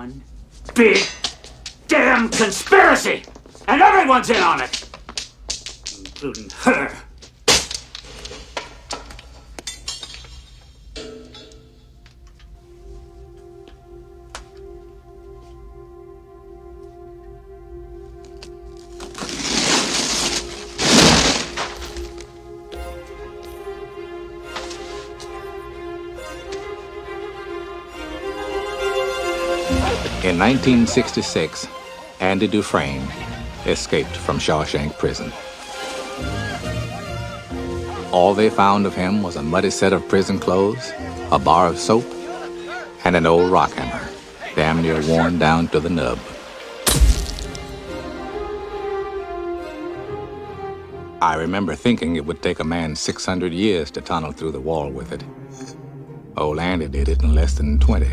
one big damn conspiracy! And everyone's in on it! Including her. In 1966, Andy Dufresne escaped from Shawshank Prison. All they found of him was a muddy set of prison clothes, a bar of soap, and an old rock hammer, damn near worn down to the nub. I remember thinking it would take a man 600 years to tunnel through the wall with it. Old Andy did it in less than 20.